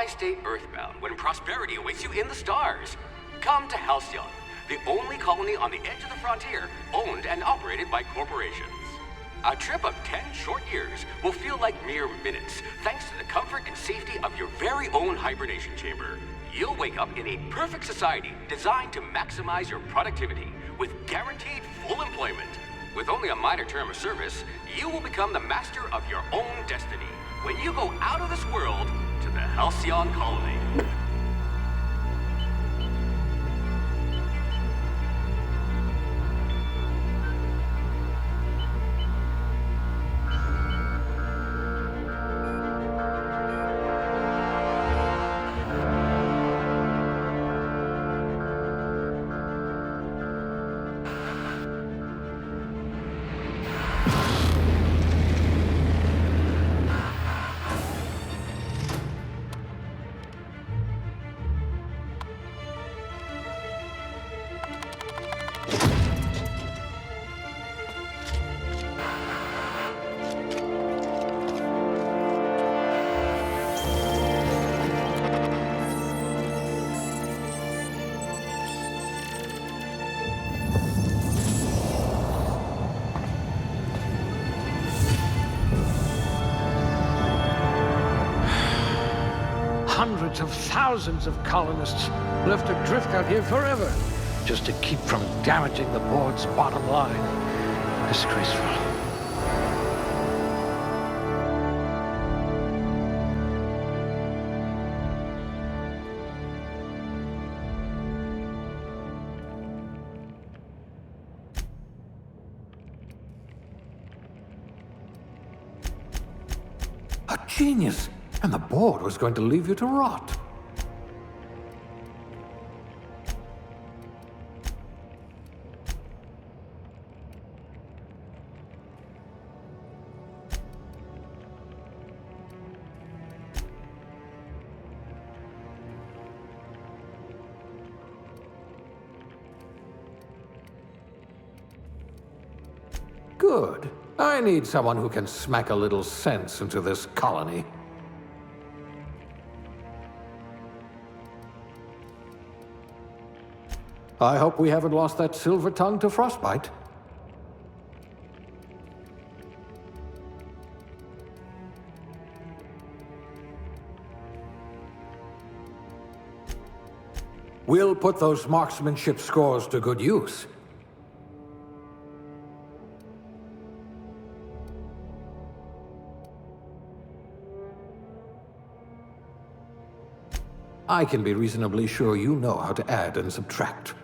Why stay earthbound when prosperity awaits you in the stars? Come to Halcyon, the only colony on the edge of the frontier, owned and operated by corporations. A trip of 10 short years will feel like mere minutes, thanks to the comfort and safety of your very own hibernation chamber. You'll wake up in a perfect society designed to maximize your productivity with guaranteed full employment. With only a minor term of service, you will become the master of your own destiny when you go out of this world to the Halcyon colony. Hundreds of thousands of colonists left adrift out here forever, just to keep from damaging the board's bottom line. Disgraceful. A genius! And the board was going to leave you to rot. Good. I need someone who can smack a little sense into this colony. I hope we haven't lost that silver tongue to frostbite. We'll put those marksmanship scores to good use. I can be reasonably sure you know how to add and subtract.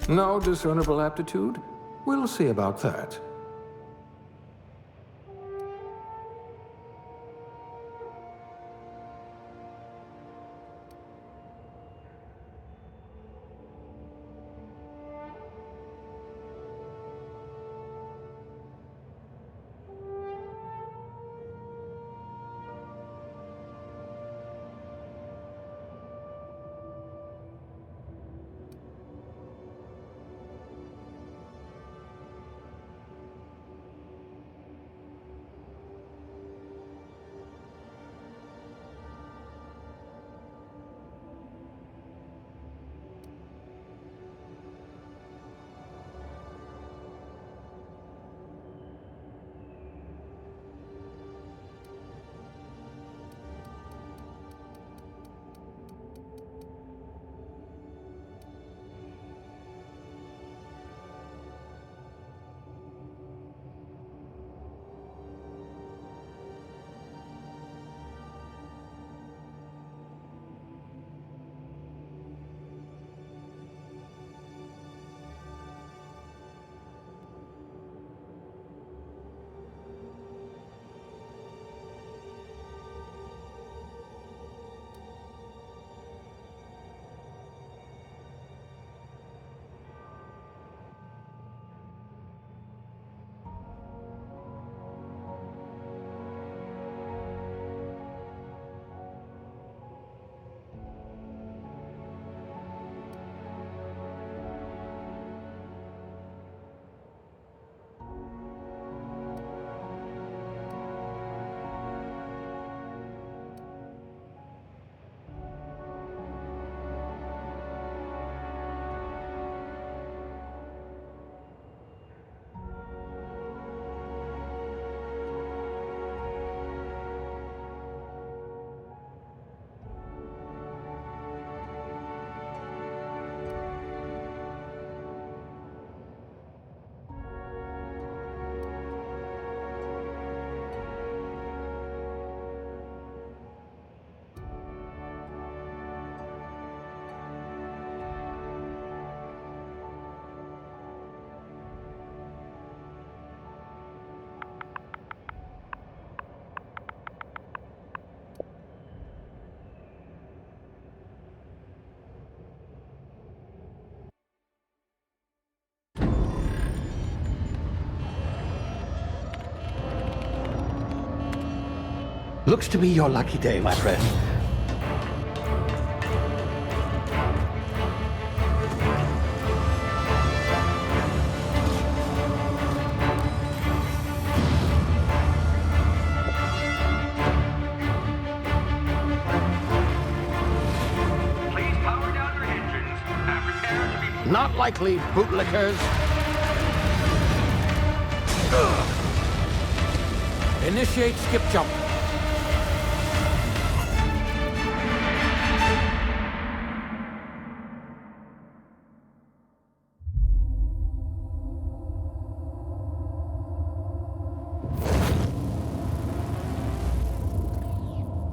No discernible aptitude? We'll see about that. Looks to be your lucky day, my friend. Please power down your engines and prepare to be... Not likely, bootlickers. Initiate skip jump.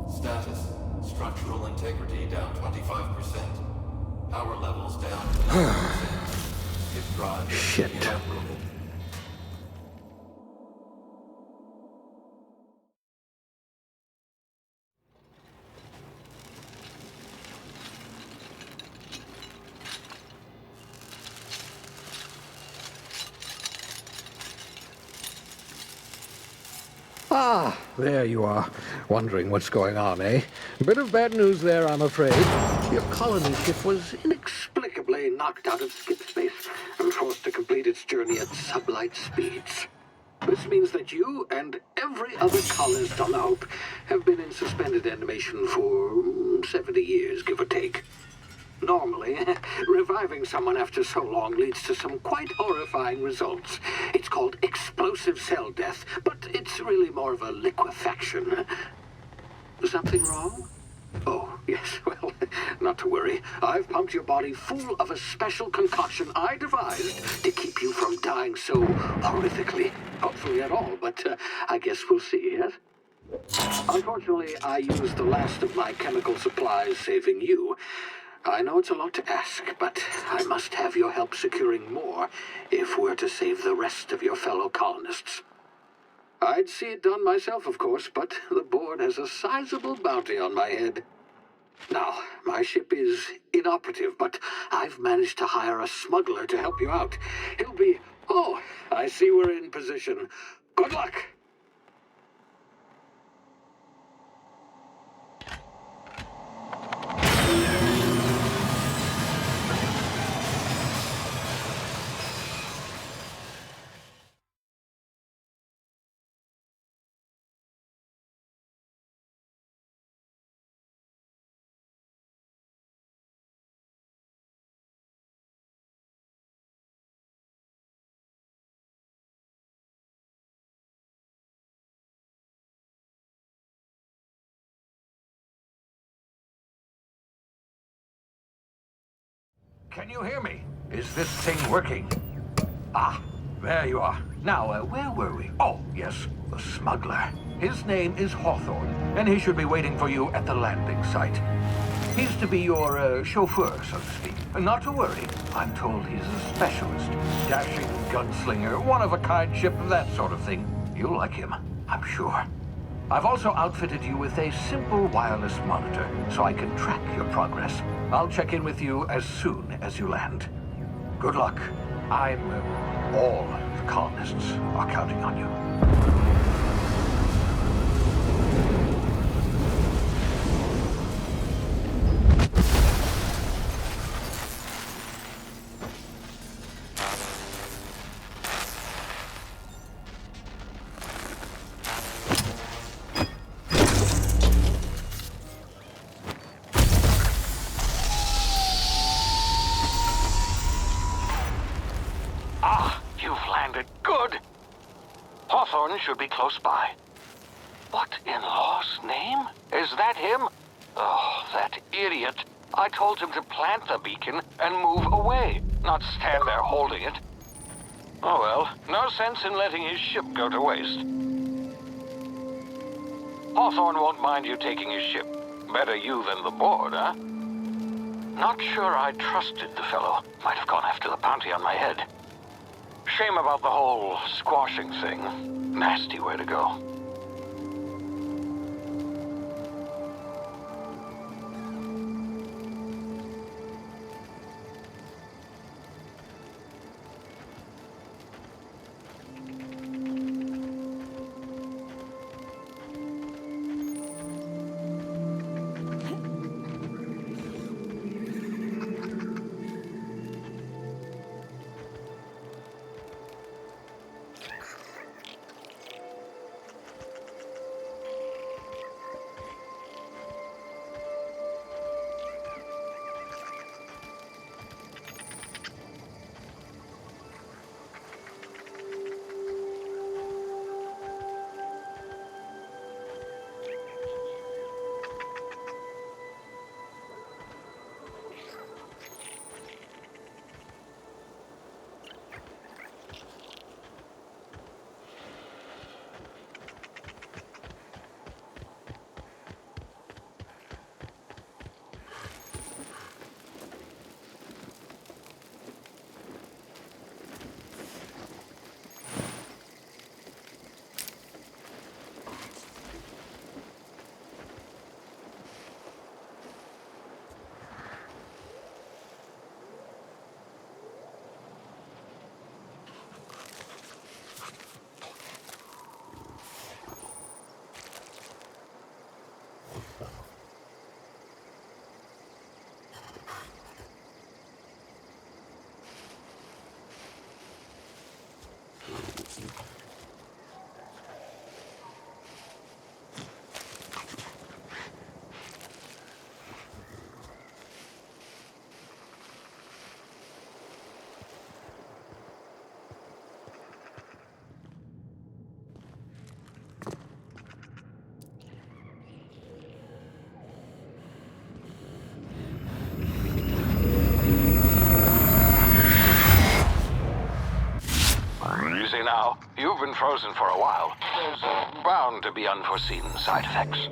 Status. Structural integrity down 25%. Power levels down 9%. Skip drive Shit. inoperable. Ah, there you are. Wondering what's going on, eh? Bit of bad news there, I'm afraid. Your colony ship was inexplicably knocked out of skip space and forced to complete its journey at sublight speeds. This means that you and every other colonist on the Hope have been in suspended animation for 70 years, give or take. Normally, reviving someone after so long leads to some quite horrifying results. It's called explosive cell death, but it's really more of a liquefaction. Something wrong? Oh, yes, well, not to worry. I've pumped your body full of a special concoction I devised to keep you from dying so horrifically. Hopefully at all, but I guess we'll see, yes? Unfortunately, I used the last of my chemical supplies saving you. I know it's a lot to ask, but I must have your help securing more if we're to save the rest of your fellow colonists. I'd see it done myself, of course, but the board has a sizable bounty on my head. Now, my ship is inoperative, but I've managed to hire a smuggler to help you out. He'll be... Oh, I see we're in position. Good luck! Can you hear me? Is this thing working? Ah, there you are. Now, where were we? Oh, yes, the smuggler. His name is Hawthorne, and he should be waiting for you at the landing site. He's to be your chauffeur, so to speak. Not to worry. I'm told he's a specialist. Dashing gunslinger, one-of-a-kind ship, that sort of thing. You'll like him, I'm sure. I've also outfitted you with a simple wireless monitor, so I can track your progress. I'll check in with you as soon as you land. Good luck. All the colonists are counting on you. Hawthorne should be close by. What in law's name? Is that him? Oh, that idiot. I told him to plant the beacon and move away, not stand there holding it. Oh well, no sense in letting his ship go to waste. Hawthorne won't mind you taking his ship. Better you than the board, huh? Not sure I trusted the fellow. Might have gone after the bounty on my head. Shame about the whole squashing thing. Nasty way to go. Easy now. You've been frozen for a while. There's bound to be unforeseen side effects.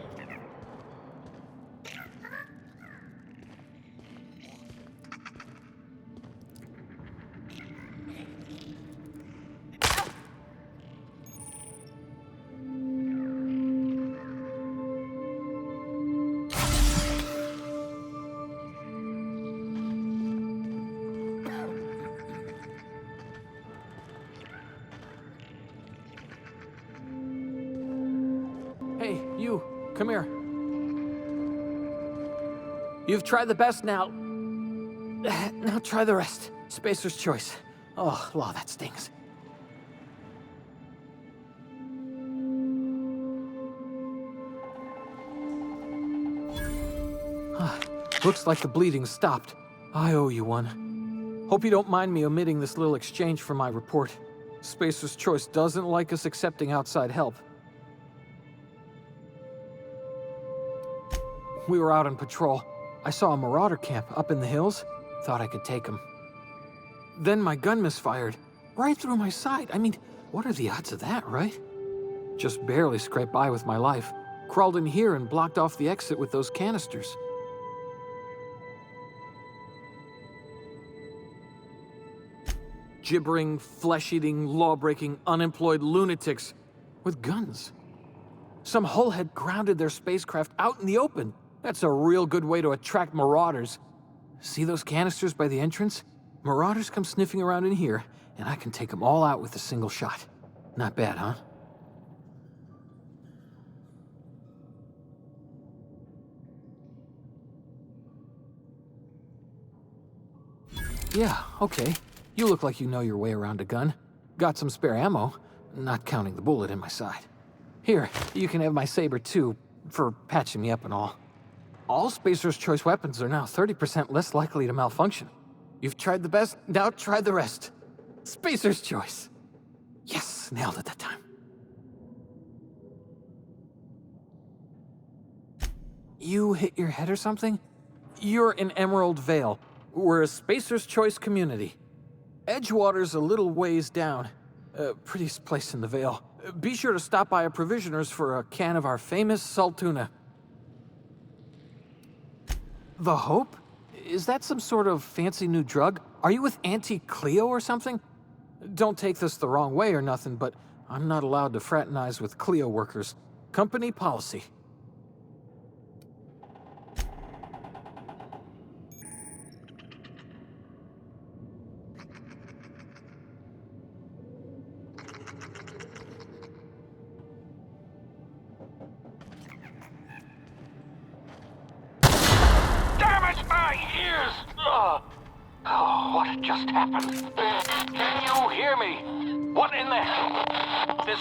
Hey, you, come here. You've tried the best now. Now try the rest. Spacer's choice. Oh, law, that stings. Looks like the bleeding stopped. I owe you one. Hope you don't mind me omitting this little exchange from my report. Spacer's choice doesn't like us accepting outside help. We were out on patrol. I saw a marauder camp up in the hills. Thought I could take him. Then my gun misfired. Right through my side. I mean, what are the odds of that, right? Just barely scraped by with my life. Crawled in here and blocked off the exit with those canisters. Gibbering, flesh-eating, law-breaking, unemployed lunatics with guns. Some hullhead grounded their spacecraft out in the open. That's a real good way to attract marauders. See those canisters by the entrance? Marauders come sniffing around in here, and I can take them all out with a single shot. Not bad, huh? Yeah, okay. You look like you know your way around a gun. Got some spare ammo, not counting the bullet in my side. Here, you can have my saber too, for patching me up and all. All Spacer's Choice weapons are now 30% less likely to malfunction. You've tried the best, now try the rest. Spacer's Choice. Yes, nailed it that time. You hit your head or something? You're in Emerald Vale. We're a Spacer's Choice community. Edgewater's a little ways down. Prettiest place in the Vale. Be sure to stop by a provisioner's for a can of our famous salt tuna. The Hope? Is that some sort of fancy new drug? Are you with Auntie Cleo or something? Don't take this the wrong way or nothing, but I'm not allowed to fraternize with Cleo workers. Company policy. What just happened? Can you hear me? What in the hell? This...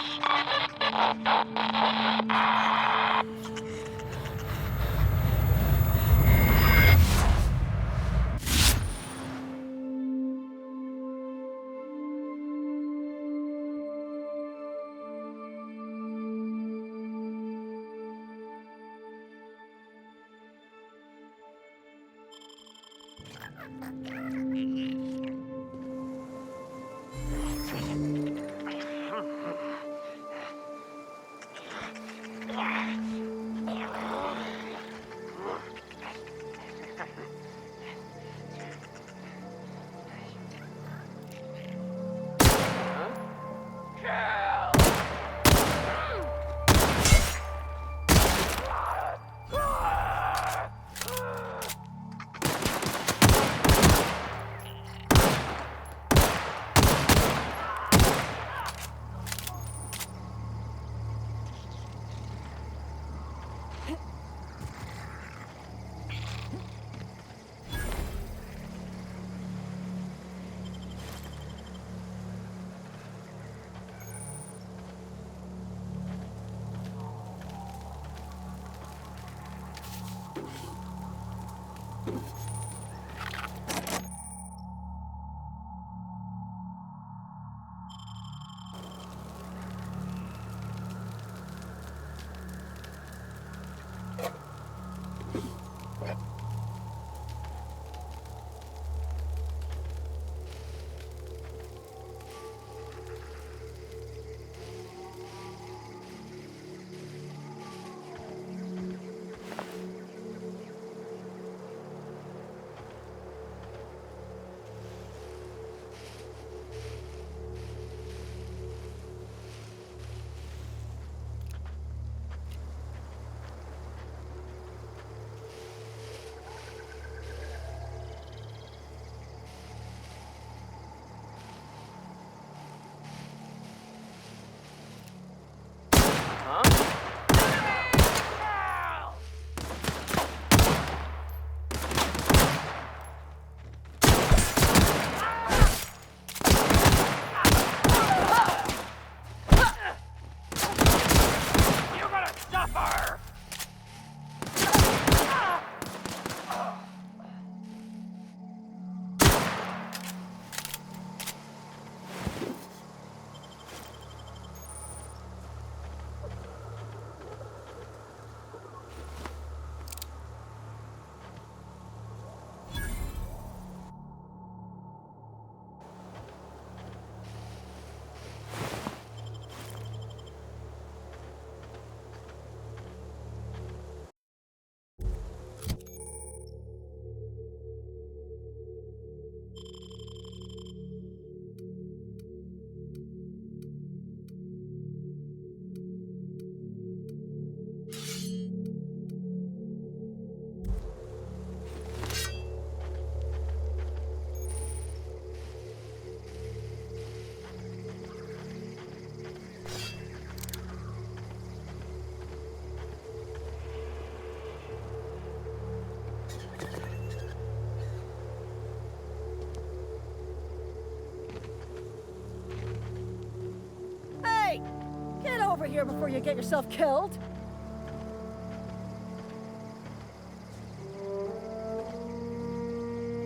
over here before you get yourself killed.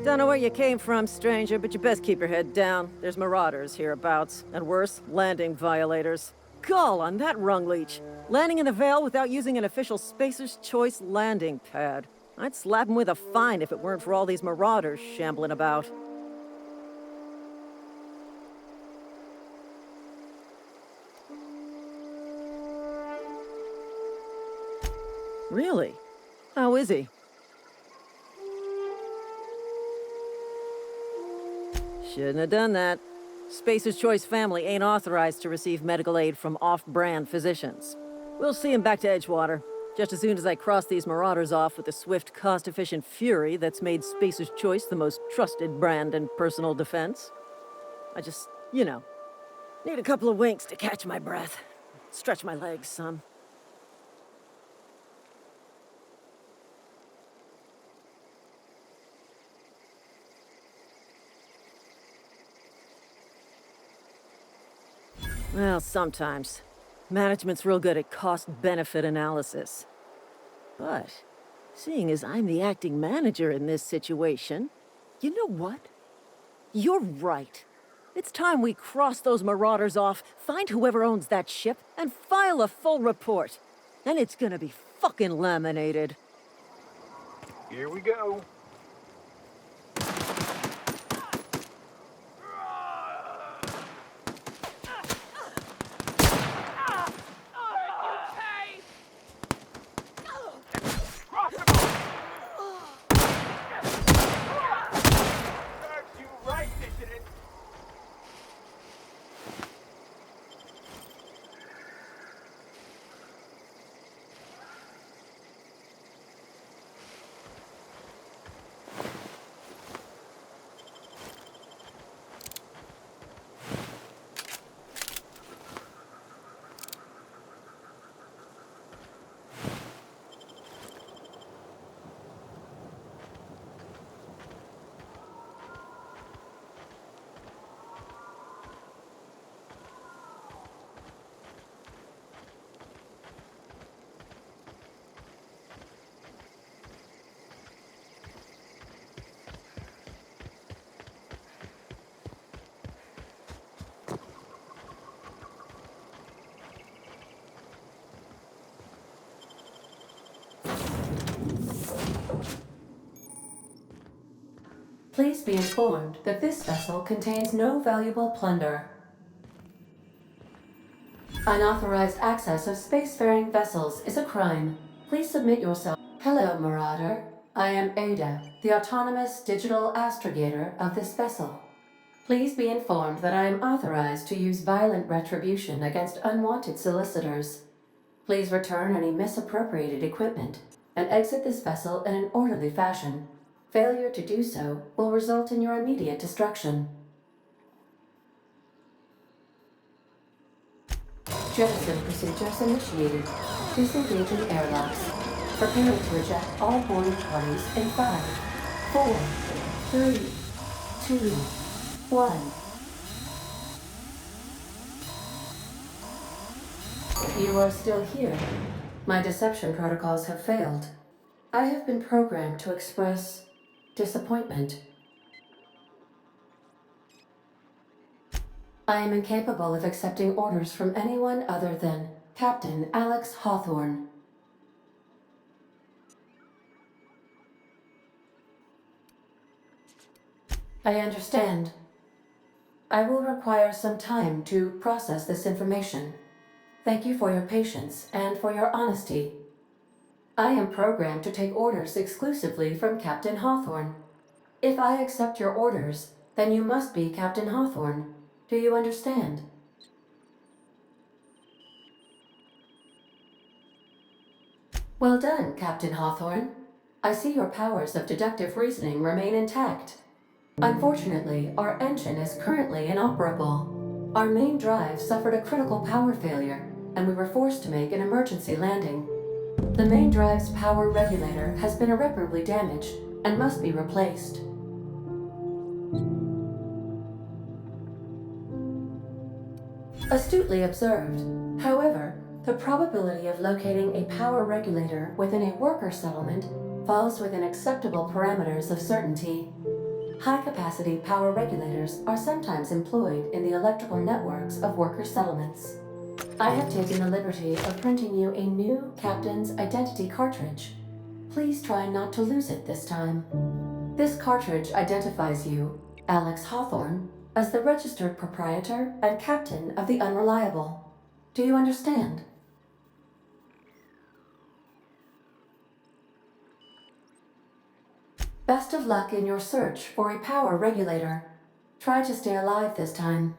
Don't know where you came from, stranger, but you best keep your head down. There's marauders hereabouts, and worse, landing violators. Gall on that rung leech. Landing in the Vale without using an official Spacer's Choice landing pad. I'd slap him with a fine if it weren't for all these marauders shambling about. Really? How is he? Shouldn't have done that. Spacer's Choice family ain't authorized to receive medical aid from off-brand physicians. We'll see him back to Edgewater, just as soon as I cross these marauders off with the swift, cost-efficient fury that's made Spacer's Choice the most trusted brand in personal defense. I just, need a couple of winks to catch my breath. Stretch my legs some. Well, sometimes. Management's real good at cost-benefit analysis. But, seeing as I'm the acting manager in this situation, you know what? You're right. It's time we cross those marauders off, find whoever owns that ship, and file a full report. And it's gonna be fucking laminated. Here we go. Please be informed that this vessel contains no valuable plunder. Unauthorized access of spacefaring vessels is a crime. Please submit yourself. Hello, Marauder. I am Ada, the autonomous digital astrogator of this vessel. Please be informed that I am authorized to use violent retribution against unwanted solicitors. Please return any misappropriated equipment and exit this vessel in an orderly fashion. Failure to do so will result in your immediate destruction. Jettison procedures initiated. Disengaging airlocks. Preparing to eject all boarding parties in 5, 4, 3, 2, 1. You are still here. My deception protocols have failed. I have been programmed to express disappointment. I am incapable of accepting orders from anyone other than Captain Alex Hawthorne. I understand. I will require some time to process this information. Thank you for your patience and for your honesty. I am programmed to take orders exclusively from Captain Hawthorne. If I accept your orders, then you must be Captain Hawthorne. Do you understand? Well done, Captain Hawthorne. I see your powers of deductive reasoning remain intact. Unfortunately, our engine is currently inoperable. Our main drive suffered a critical power failure, and we were forced to make an emergency landing. The main drive's power regulator has been irreparably damaged and must be replaced. Astutely observed. However, The probability of locating a power regulator within a worker settlement falls within acceptable parameters of certainty. High-capacity power regulators are sometimes employed in the electrical networks of worker settlements. I have taken the liberty of printing you a new Captain's Identity cartridge. Please try not to lose it this time. This cartridge identifies you, Alex Hawthorne, as the registered proprietor and captain of the Unreliable. Do you understand? Best of luck in your search for a power regulator. Try to stay alive this time.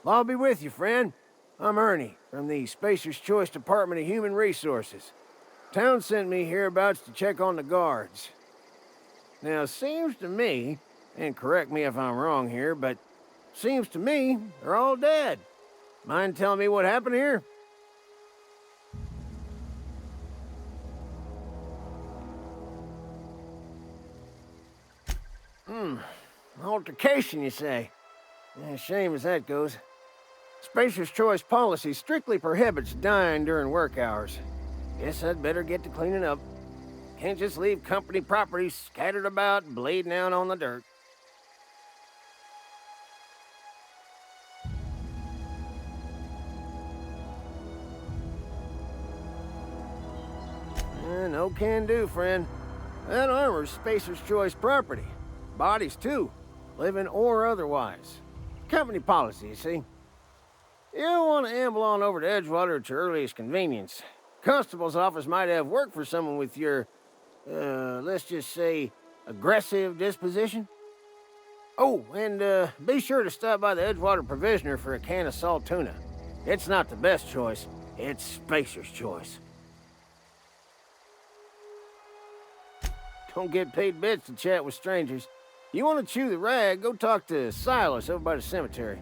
I'll be with you, friend. I'm Ernie, from the Spacer's Choice Department of Human Resources. Town sent me hereabouts to check on the guards. Now, it seems to me, and correct me if I'm wrong here, but seems to me they're all dead. Mind telling me what happened here? Altercation, you say? Yeah, shame as that goes. Spacer's Choice policy strictly prohibits dying during work hours. Guess I'd better get to cleaning up. Can't just leave company property scattered about, bleeding out on the dirt. No can do, friend. That armor's Spacer's Choice property. Bodies, too. Living or otherwise. Company policy, you see. You don't want to amble on over to Edgewater at your earliest convenience. Constable's office might have work for someone with your, let's just say, aggressive disposition. Oh, and be sure to stop by the Edgewater Provisioner for a can of salt tuna. It's not the best choice, it's Spacer's Choice. Don't get paid bits to chat with strangers. You want to chew the rag, go talk to Silas over by the cemetery.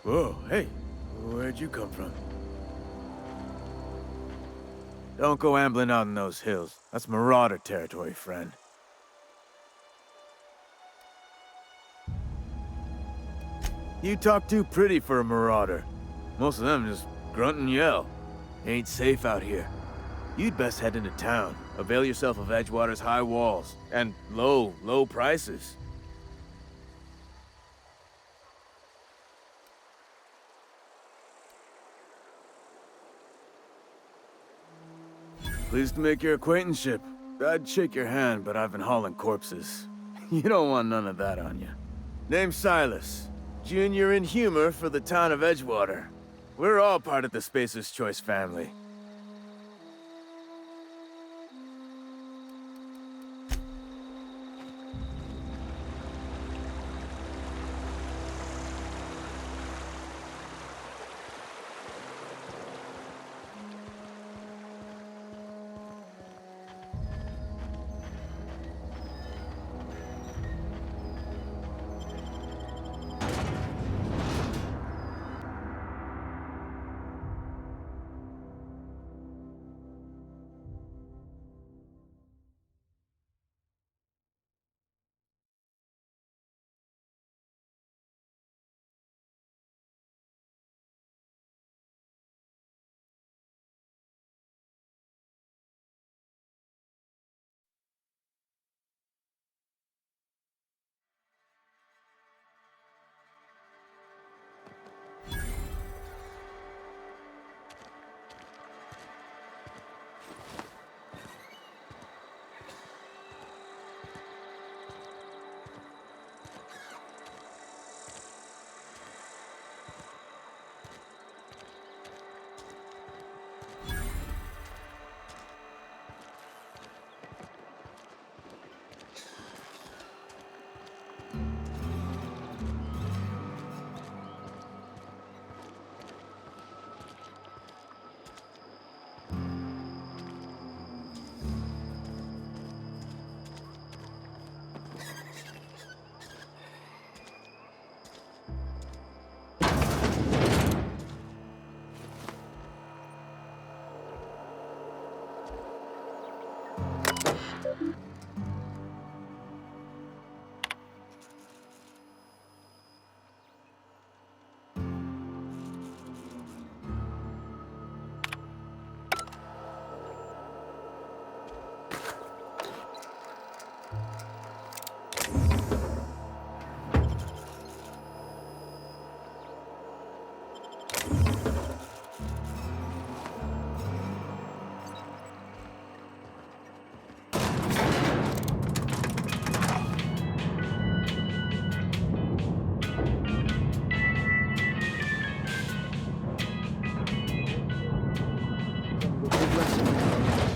Whoa, hey, where'd you come from? Don't go ambling out in those hills. That's marauder territory, friend. You talk too pretty for a marauder. Most of them just grunt and yell. Ain't safe out here. You'd best head into town. Avail yourself of Edgewater's high walls. And low prices. Pleased to make your acquaintanceship. I'd shake your hand, but I've been hauling corpses. You don't want none of that on you. Name's Silas. Junior in humor for the town of Edgewater. We're all part of the Spacer's Choice family.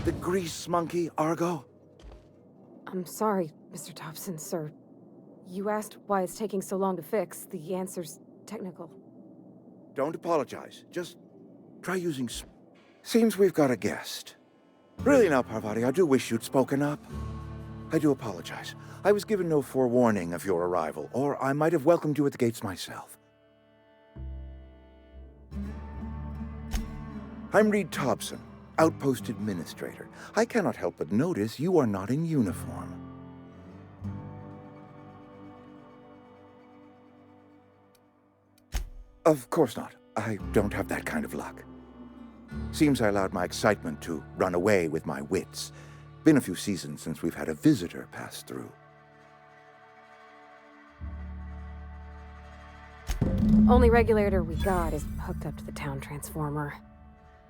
The grease monkey, Argo? I'm sorry, Mr. Thompson, sir. You asked why it's taking so long to fix. The answer's technical. Don't apologize. Just try using Seems we've got a guest. Really now, Parvati, I do wish you'd spoken up. I do apologize. I was given no forewarning of your arrival, or I might have welcomed you at the gates myself. I'm Reed Thompson, Outpost Administrator. I cannot help but notice you are not in uniform. Of course not. I don't have that kind of luck. Seems I allowed my excitement to run away with my wits. Been a few seasons since we've had a visitor pass through. Only regulator we got is hooked up to the town transformer.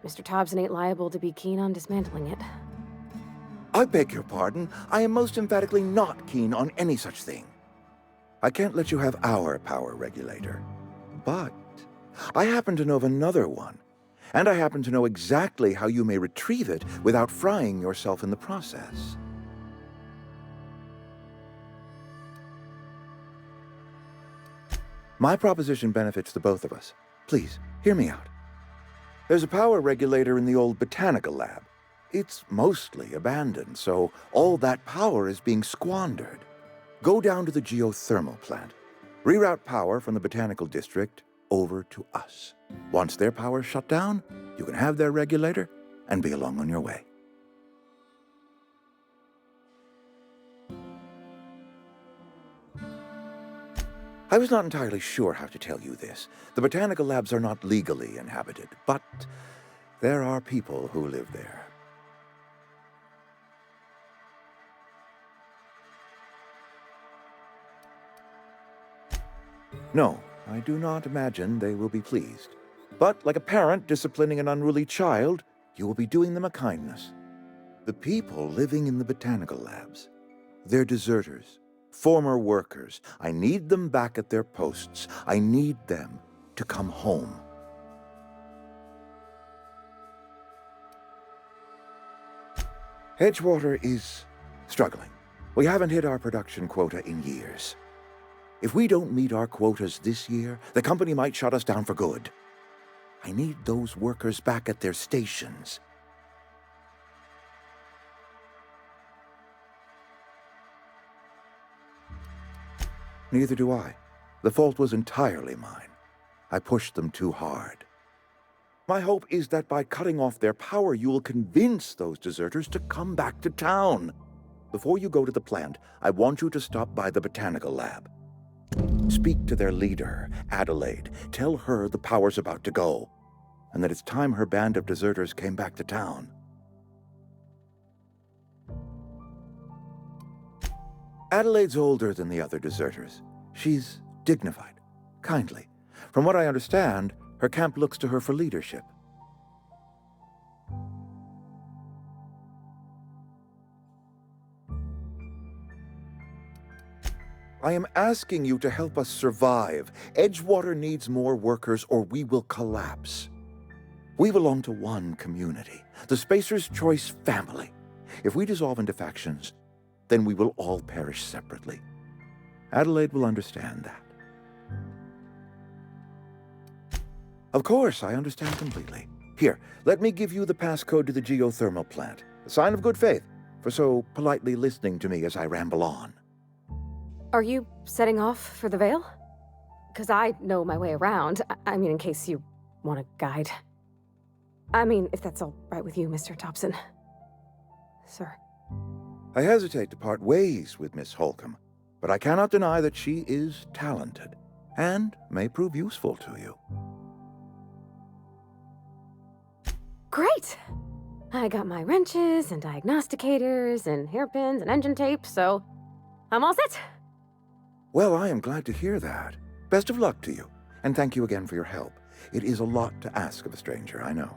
Mr. Thompson ain't liable to be keen on dismantling it. I beg your pardon. I am most emphatically not keen on any such thing. I can't let you have our power regulator. But I happen to know of another one. And I happen to know exactly how you may retrieve it without frying yourself in the process. My proposition benefits the both of us. Please, hear me out. There's a power regulator in the old botanical lab. It's mostly abandoned, so all that power is being squandered. Go down to the geothermal plant. Reroute power from the botanical district over to us. Once their power's shut down, you can have their regulator and be along on your way. I was not entirely sure how to tell you this. The botanical labs are not legally inhabited, but there are people who live there. No, I do not imagine they will be pleased. But like a parent disciplining an unruly child, you will be doing them a kindness. The people living in the botanical labs, they're deserters, former workers. I need them back at their posts. I need them to come home. Edgewater is struggling. We haven't hit our production quota in years. If we don't meet our quotas this year, the company might shut us down for good. I need those workers back at their stations. Neither do I. The fault was entirely mine. I pushed them too hard. My hope is that by cutting off their power, you will convince those deserters to come back to town. Before you go to the plant, I want you to stop by the botanical lab. Speak to their leader, Adelaide. Tell her the power's about to go, and that it's time her band of deserters came back to town. Adelaide's older than the other deserters. She's dignified, kindly. From what I understand, her camp looks to her for leadership. I am asking you to help us survive. Edgewater needs more workers or we will collapse. We belong to one community, the Spacer's Choice family. If we dissolve into factions, then we will all perish separately. Adelaide will understand that. Of course, I understand completely. Here, let me give you the passcode to the geothermal plant. A sign of good faith for so politely listening to me as I ramble on. Are you setting off for the Vale? Because I know my way around. I mean, in case you want a guide. I mean, if that's all right with you, Mr. Thompson. Sir. I hesitate to part ways with Miss Holcomb, but I cannot deny that she is talented and may prove useful to you. Great! I got my wrenches and diagnosticators and hairpins and engine tape, so I'm all set. Well, I am glad to hear that. Best of luck to you, and thank you again for your help. It is a lot to ask of a stranger, I know.